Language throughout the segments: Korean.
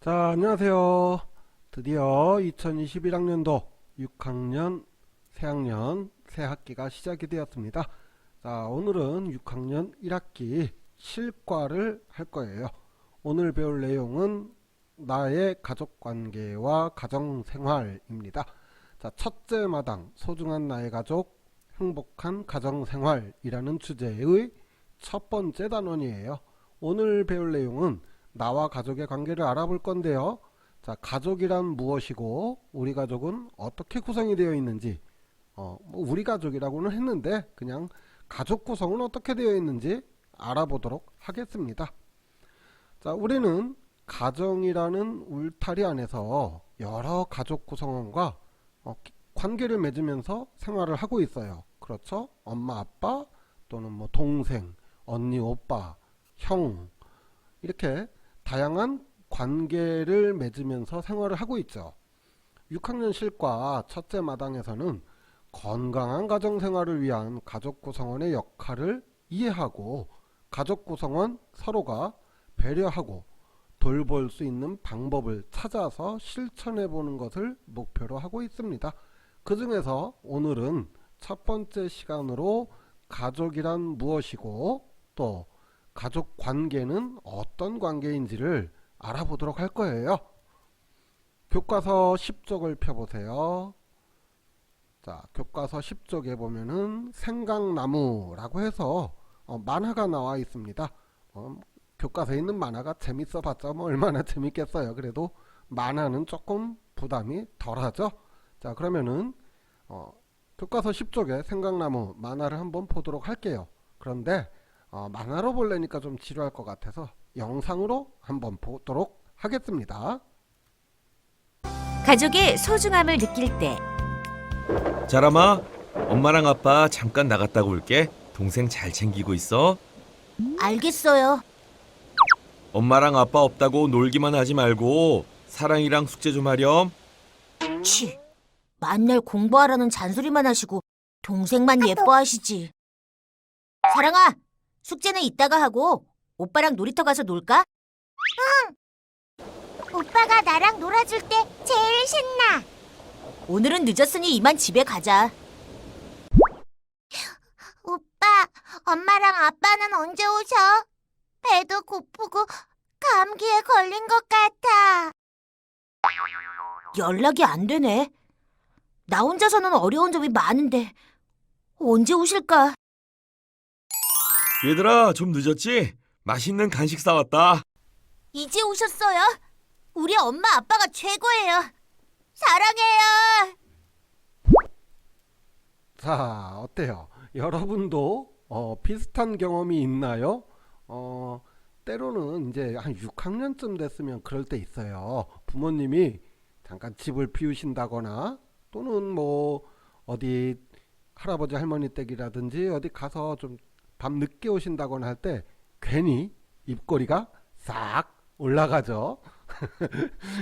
자, 안녕하세요. 드디어 2021학년도 6학년 새학년 새 학기가 시작이 되었습니다. 자, 오늘은 6학년 1학기 실과를 할 거예요. 오늘 배울 내용은 나의 가족관계와 가정생활입니다. 자, 첫째 마당 소중한 나의 가족 행복한 가정생활이라는 주제의 첫 번째 단원이에요. 오늘 배울 내용은 나와 가족의 관계를 알아볼 건데요. 자, 가족이란 무엇이고 우리 가족은 어떻게 구성이 되어 있는지 우리 가족이라고는 했는데 그냥 가족 구성은 어떻게 되어 있는지 알아보도록 하겠습니다. 자, 우리는 가정이라는 울타리 안에서 여러 가족 구성원과 관계를 맺으면서 생활을 하고 있어요. 그렇죠? 엄마, 아빠 또는 뭐 동생, 언니, 오빠, 형 이렇게 다양한 관계를 맺으면서 생활을 하고 있죠. 6학년 실과 첫째 마당에서는 건강한 가정생활을 위한 가족 구성원의 역할을 이해하고 가족 구성원 서로가 배려하고 돌볼 수 있는 방법을 찾아서 실천해 보는 것을 목표로 하고 있습니다. 그 중에서 오늘은 첫 번째 시간으로 가족이란 무엇이고 또 가족 관계는 어떤 관계인지를 알아보도록 할 거예요. 교과서 10쪽을 펴보세요. 자, 교과서 10쪽에 보면은 생강나무라고 해서 만화가 나와 있습니다. 교과서에 있는 만화가 재밌어 봤자 뭐 얼마나 재밌겠어요. 그래도 만화는 조금 부담이 덜하죠. 자, 그러면은 교과서 10쪽에 생강나무 만화를 한번 보도록 할게요. 그런데 만화로 보려니까 좀 지루할 것 같아서 영상으로 한번 보도록 하겠습니다. 가족의 소중함을 느낄 때 자람아, 엄마랑 아빠 잠깐 나갔다 올게. 동생 잘 챙기고 있어. 알겠어요. 엄마랑 아빠 없다고 놀기만 하지 말고 사랑이랑 숙제 좀 하렴. 치, 만날 공부하라는 잔소리만 하시고 동생만 예뻐하시지. 사랑아, 숙제는 이따가 하고 오빠랑 놀이터 가서 놀까? 오빠가 나랑 놀아줄 때 제일 신나. 오늘은 늦었으니 이만 집에 가자. 오빠, 엄마랑 아빠는 언제 오셔? 배도 고프고 감기에 걸린 것 같아. 연락이 안 되네. 나 혼자서는 어려운 점이 많은데 언제 오실까? 얘들아, 좀 늦었지? 맛있는 간식 사왔다. 이제 오셨어요? 우리 엄마 아빠가 최고예요. 사랑해요. 자, 어때요? 여러분도 비슷한 경험이 있나요? 때로는 이제 한 6학년쯤 됐으면 그럴 때 있어요. 부모님이 잠깐 집을 비우신다거나 또는 뭐 어디 할아버지 할머니 댁이라든지 어디 가서 좀 밤 늦게 오신다거나 할 때 괜히 입꼬리가 싹 올라가죠.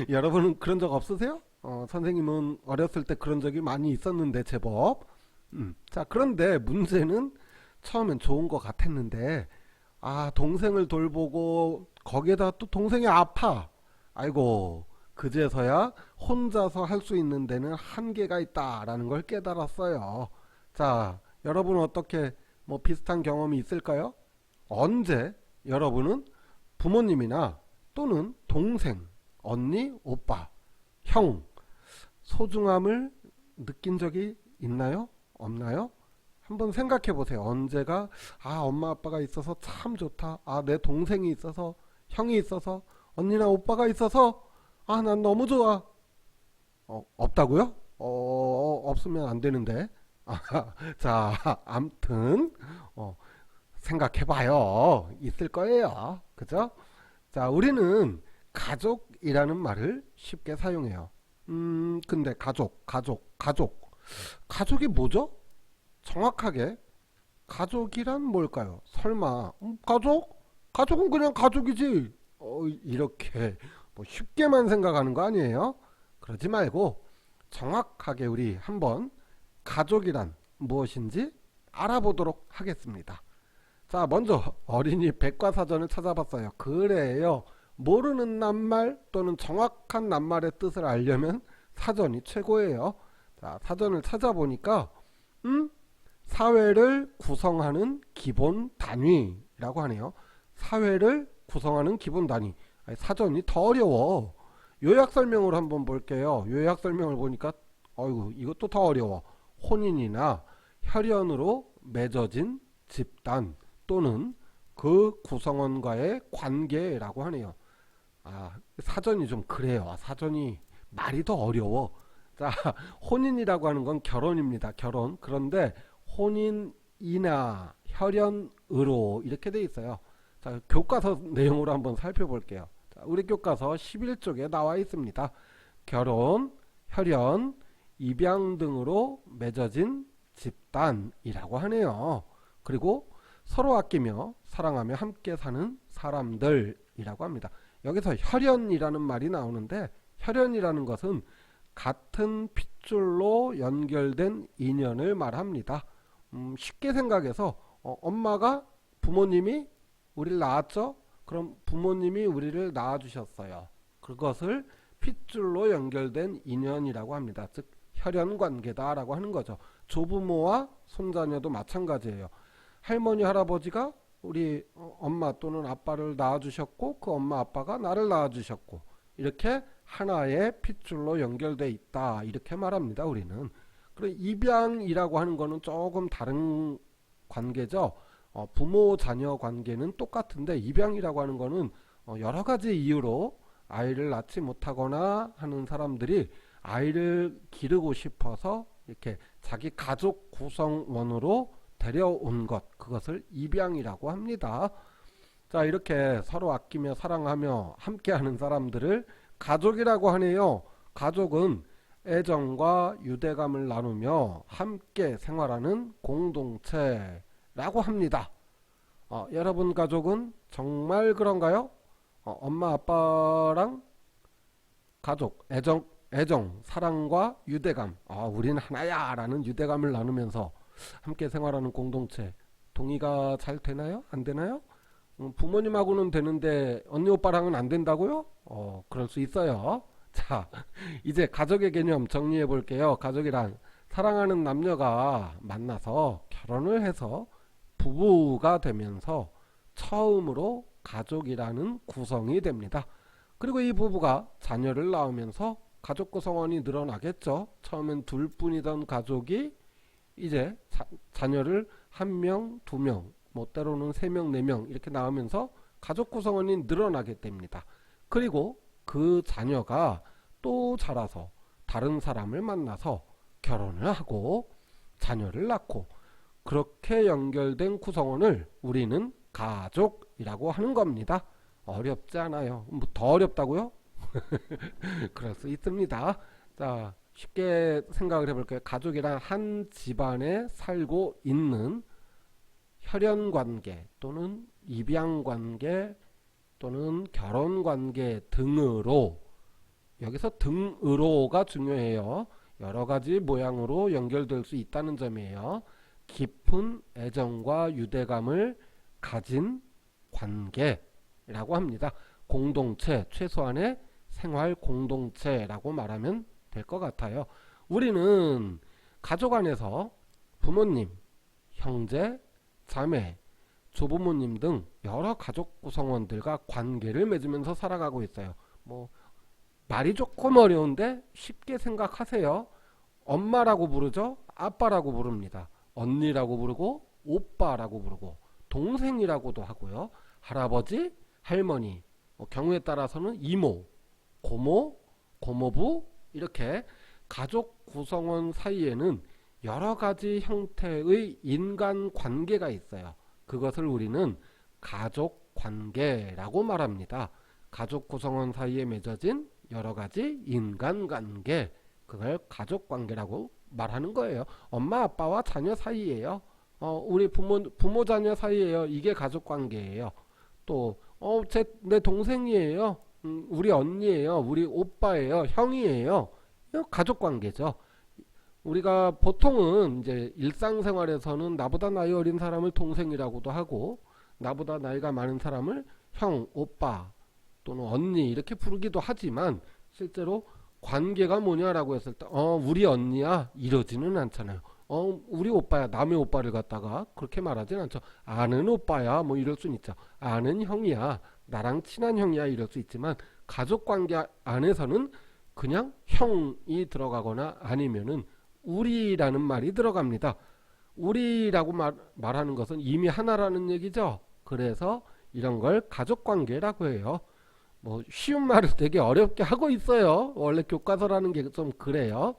여러분은 그런 적 없으세요? 선생님은 어렸을 때 그런 적이 많이 있었는데 제법. 자, 그런데 문제는 처음엔 좋은 것 같았는데 동생을 돌보고 거기에다 또 동생이 아파. 아이고, 그제서야 혼자서 할 수 있는 데는 한계가 있다라는 걸 깨달았어요. 자, 여러분은 어떻게 뭐 비슷한 경험이 있을까요? 언제 여러분은 부모님이나 또는 동생, 언니, 오빠, 형 소중함을 느낀 적이 있나요? 없나요? 한번 생각해 보세요. 언제가 엄마 아빠가 있어서 참 좋다. 내 동생이 있어서, 형이 있어서, 언니나 오빠가 있어서 난 너무 좋아. 없다고요? 없으면 안 되는데. 자, 암튼 생각해 봐요. 있을 거예요. 그죠? 자, 우리는 가족이라는 말을 쉽게 사용해요. 근데 가족이 뭐죠? 정확하게 가족이란 뭘까요? 설마 가족은 그냥 가족이지. 이렇게 뭐 쉽게만 생각하는 거 아니에요? 그러지 말고 정확하게 우리 한번 가족이란 무엇인지 알아보도록 하겠습니다. 자, 먼저 어린이 백과사전을 찾아봤어요. 그래요. 모르는 낱말 또는 정확한 낱말의 뜻을 알려면 사전이 최고예요. 자, 사전을 찾아보니까 사회를 구성하는 기본 단위라고 하네요. 사회를 구성하는 기본 단위. 아니, 사전이 더 어려워. 요약 설명을 한번 볼게요. 요약 설명을 보니까 어이구, 이것도 더 어려워. 혼인이나 혈연으로 맺어진 집단 또는 그 구성원과의 관계라고 하네요. 사전이 좀 그래요. 사전이 말이 더 어려워. 자, 혼인이라고 하는 건 결혼입니다. 결혼. 그런데 혼인이나 혈연으로 이렇게 돼 있어요. 자, 교과서 내용으로 한번 살펴볼게요. 자, 우리 교과서 11쪽에 나와 있습니다. 결혼, 혈연, 입양 등으로 맺어진 집단이라고 하네요. 그리고 서로 아끼며 사랑하며 함께 사는 사람들이라고 합니다. 여기서 혈연이라는 말이 나오는데, 혈연이라는 것은 같은 핏줄로 연결된 인연을 말합니다. 쉽게 생각해서 엄마가 부모님이 우리를 낳았죠? 그럼 부모님이 우리를 낳아주셨어요. 그것을 핏줄로 연결된 인연이라고 합니다. 즉 혈연관계다라고 하는 거죠. 조부모와 손자녀도 마찬가지예요. 할머니 할아버지가 우리 엄마 또는 아빠를 낳아주셨고 그 엄마 아빠가 나를 낳아주셨고 이렇게 하나의 핏줄로 연결돼 있다 이렇게 말합니다. 우리는. 그리고 입양이라고 하는 거는 조금 다른 관계죠. 부모 자녀 관계는 똑같은데 입양이라고 하는 거는 여러 가지 이유로 아이를 낳지 못하거나 하는 사람들이 아이를 기르고 싶어서 이렇게 자기 가족 구성원으로 데려온 것, 그것을 입양이라고 합니다. 자, 이렇게 서로 아끼며 사랑하며 함께하는 사람들을 가족이라고 하네요. 가족은 애정과 유대감을 나누며 함께 생활하는 공동체라고 합니다. 여러분 가족은 정말 그런가요? 엄마 아빠랑 가족, 애정, 사랑과 유대감, 우린 하나야 라는 유대감을 나누면서 함께 생활하는 공동체, 동의가 잘 되나요? 안 되나요? 부모님하고는 되는데 언니 오빠랑은 안 된다고요? 그럴 수 있어요. 자, 이제 가족의 개념 정리해 볼게요. 가족이란 사랑하는 남녀가 만나서 결혼을 해서 부부가 되면서 처음으로 가족이라는 구성이 됩니다. 그리고 이 부부가 자녀를 낳으면서 가족 구성원이 늘어나겠죠. 처음엔 둘뿐이던 가족이 이제 자녀를 1명, 2명, 뭐 때로는 3명, 4명 이렇게 낳으면서 가족 구성원이 늘어나게 됩니다. 그리고 그 자녀가 또 자라서 다른 사람을 만나서 결혼을 하고 자녀를 낳고 그렇게 연결된 구성원을 우리는 가족이라고 하는 겁니다. 어렵지 않아요. 뭐 더 어렵다고요? 그럴 수 있습니다. 자, 쉽게 생각을 해볼게요. 가족이란 한 집안에 살고 있는 혈연관계 또는 입양관계 또는 결혼관계 등으로, 여기서 등으로가 중요해요. 여러가지 모양으로 연결될 수 있다는 점이에요. 깊은 애정과 유대감을 가진 관계라고 합니다. 공동체, 최소한의 생활 공동체라고 말하면 될 것 같아요. 우리는 가족 안에서 부모님, 형제, 자매, 조부모님 등 여러 가족 구성원들과 관계를 맺으면서 살아가고 있어요. 뭐 말이 조금 어려운데 쉽게 생각하세요. 엄마라고 부르죠. 아빠라고 부릅니다. 언니라고 부르고 오빠라고 부르고 동생이라고도 하고요. 할아버지, 할머니, 경우에 따라서는 이모, 고모, 고모부 이렇게 가족 구성원 사이에는 여러 가지 형태의 인간 관계가 있어요. 그것을 우리는 가족 관계라고 말합니다. 가족 구성원 사이에 맺어진 여러 가지 인간 관계, 그걸 가족 관계라고 말하는 거예요. 엄마 아빠와 자녀 사이예요. 우리 부모 자녀 사이예요. 이게 가족 관계예요. 또 내 동생이에요. 우리 언니예요. 우리 오빠예요. 형이에요. 이거 가족 관계죠. 우리가 보통은 이제 일상생활에서는 나보다 나이 어린 사람을 동생이라고도 하고 나보다 나이가 많은 사람을 형, 오빠 또는 언니 이렇게 부르기도 하지만 실제로 관계가 뭐냐라고 했을 때 우리 언니야 이러지는 않잖아요. 우리 오빠야, 남의 오빠를 갖다가 그렇게 말하진 않죠. 아는 오빠야 뭐 이럴 수는 있죠. 아는 형이야, 나랑 친한 형이야 이럴 수 있지만 가족관계 안에서는 그냥 형이 들어가거나 아니면은 우리라는 말이 들어갑니다. 우리라고 말하는 것은 이미 하나라는 얘기죠. 그래서 이런 걸 가족관계라고 해요. 뭐 쉬운 말을 되게 어렵게 하고 있어요. 원래 교과서라는 게 좀 그래요.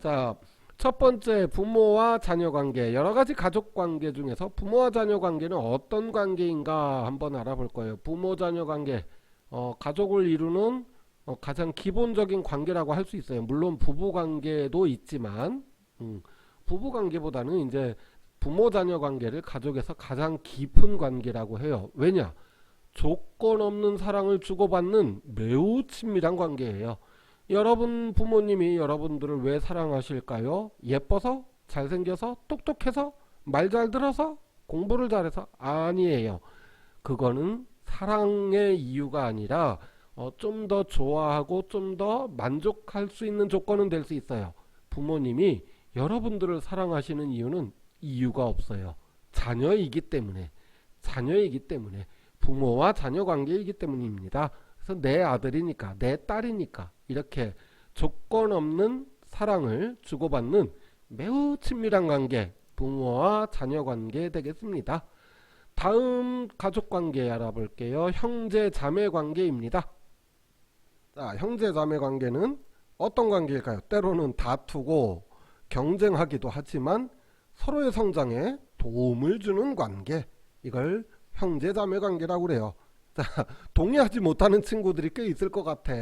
자, 첫 번째 부모와 자녀 관계. 여러 가지 가족 관계 중에서 부모와 자녀 관계는 어떤 관계인가 한번 알아볼 거예요. 부모 자녀 관계. 가족을 이루는 가장 기본적인 관계라고 할 수 있어요. 물론 부부 관계도 있지만 부부 관계보다는 이제 부모 자녀 관계를 가족에서 가장 깊은 관계라고 해요. 왜냐? 조건 없는 사랑을 주고받는 매우 친밀한 관계예요. 여러분 부모님이 여러분들을 왜 사랑하실까요? 예뻐서? 잘생겨서? 똑똑해서? 말 잘 들어서? 공부를 잘해서? 아니에요. 그거는 사랑의 이유가 아니라 좀 더 좋아하고 좀 더 만족할 수 있는 조건은 될 수 있어요. 부모님이 여러분들을 사랑하시는 이유는 이유가 없어요. 자녀이기 때문에 부모와 자녀 관계이기 때문입니다. 그래서 내 아들이니까 내 딸이니까 이렇게 조건 없는 사랑을 주고받는 매우 친밀한 관계, 부모와 자녀 관계 되겠습니다. 다음 가족 관계 알아볼게요. 형제 자매 관계입니다. 자, 형제 자매 관계는 어떤 관계일까요? 때로는 다투고 경쟁하기도 하지만 서로의 성장에 도움을 주는 관계, 이걸 형제 자매 관계라고 그래요. 자, 동의하지 못하는 친구들이 꽤 있을 것 같아.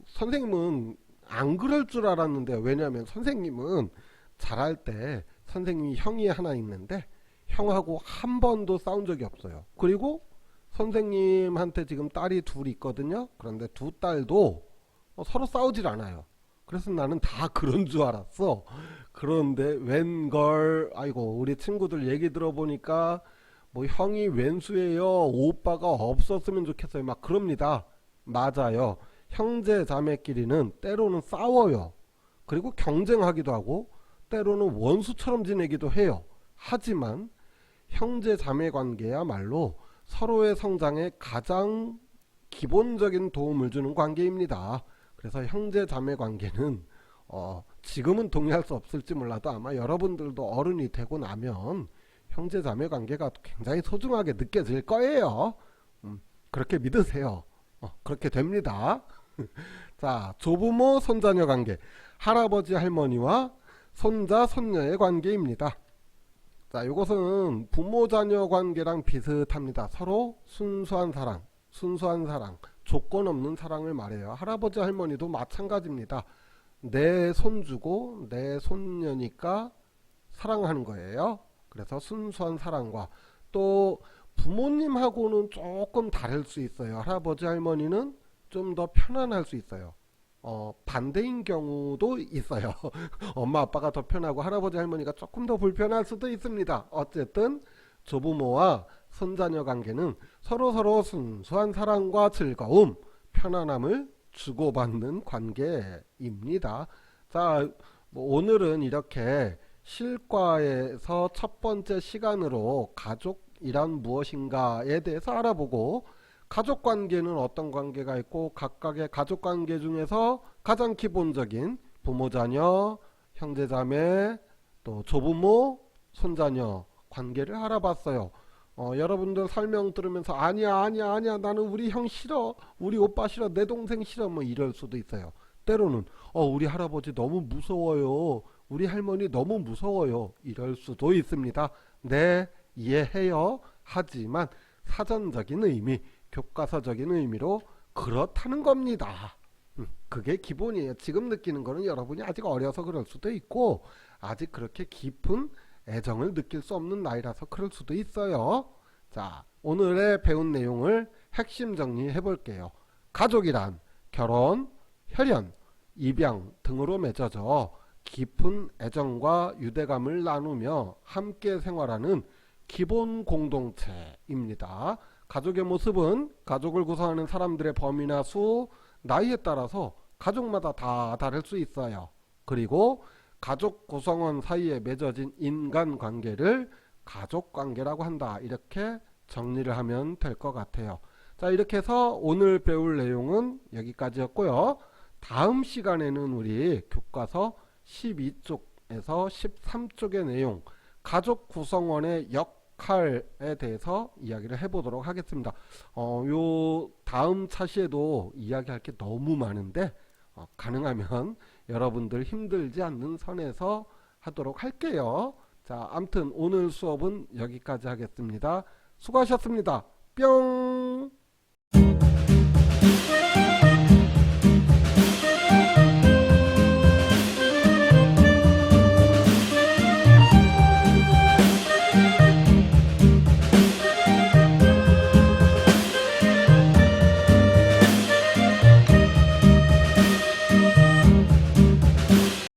선생님은 안 그럴 줄 알았는데, 왜냐하면 선생님은 잘할 때 선생님이 형이 하나 있는데 형하고 한 번도 싸운 적이 없어요. 그리고 선생님한테 지금 딸이 둘 있거든요. 그런데 두 딸도 서로 싸우질 않아요. 그래서 나는 다 그런 줄 알았어. 그런데 웬걸, 아이고 우리 친구들 얘기 들어보니까 뭐 형이 웬수예요, 오빠가 없었으면 좋겠어요, 막 그럽니다. 맞아요. 형제 자매끼리는 때로는 싸워요. 그리고 경쟁하기도 하고 때로는 원수처럼 지내기도 해요. 하지만 형제 자매 관계야말로 서로의 성장에 가장 기본적인 도움을 주는 관계입니다. 그래서 형제 자매 관계는 지금은 동의할 수 없을지 몰라도 아마 여러분들도 어른이 되고 나면 형제 자매 관계가 굉장히 소중하게 느껴질 거예요. 그렇게 믿으세요. 그렇게 됩니다. 자, 조부모 손자녀 관계, 할아버지 할머니와 손자 손녀의 관계입니다. 자, 이것은 부모 자녀 관계랑 비슷합니다. 서로 순수한 사랑, 조건 없는 사랑을 말해요. 할아버지 할머니도 마찬가지입니다. 내 손주고 내 손녀니까 사랑하는 거예요. 그래서 순수한 사랑과, 또 부모님하고는 조금 다를 수 있어요. 할아버지 할머니는 좀 더 편안할 수 있어요. 반대인 경우도 있어요. 엄마 아빠가 더 편하고 할아버지 할머니가 조금 더 불편할 수도 있습니다. 어쨌든 조부모와 손자녀 관계는 서로서로 순수한 사랑과 즐거움, 편안함을 주고받는 관계입니다. 자, 오늘은 이렇게 실과에서 첫 번째 시간으로 가족이란 무엇인가에 대해서 알아보고, 가족관계는 어떤 관계가 있고 각각의 가족관계 중에서 가장 기본적인 부모 자녀, 형제 자매, 또 조부모, 손자녀 관계를 알아봤어요. 여러분들 설명 들으면서 아니야 나는 우리 형 싫어, 우리 오빠 싫어, 내 동생 싫어, 뭐 이럴 수도 있어요. 때로는 우리 할아버지 너무 무서워요, 우리 할머니 너무 무서워요, 이럴 수도 있습니다. 네, 이해해요. 하지만 사전적인 의미, 교과서적인 의미로 그렇다는 겁니다. 그게 기본이에요. 지금 느끼는 거는 여러분이 아직 어려서 그럴 수도 있고 아직 그렇게 깊은 애정을 느낄 수 없는 나이라서 그럴 수도 있어요. 자, 오늘의 배운 내용을 핵심 정리해 볼게요. 가족이란 결혼, 혈연, 입양 등으로 맺어져 깊은 애정과 유대감을 나누며 함께 생활하는 기본 공동체입니다. 가족의 모습은 가족을 구성하는 사람들의 범위나 수, 나이에 따라서 가족마다 다 다를 수 있어요. 그리고 가족 구성원 사이에 맺어진 인간관계를 가족관계라고 한다. 이렇게 정리를 하면 될 것 같아요. 자, 이렇게 해서 오늘 배울 내용은 여기까지였고요. 다음 시간에는 우리 교과서 12쪽에서 13쪽의 내용, 가족 구성원의 역할에 대해서 이야기를 해보도록 하겠습니다. 요 다음 차시에도 이야기할 게 너무 많은데 가능하면 여러분들 힘들지 않는 선에서 하도록 할게요. 자, 아무튼 오늘 수업은 여기까지 하겠습니다. 수고하셨습니다. 뿅!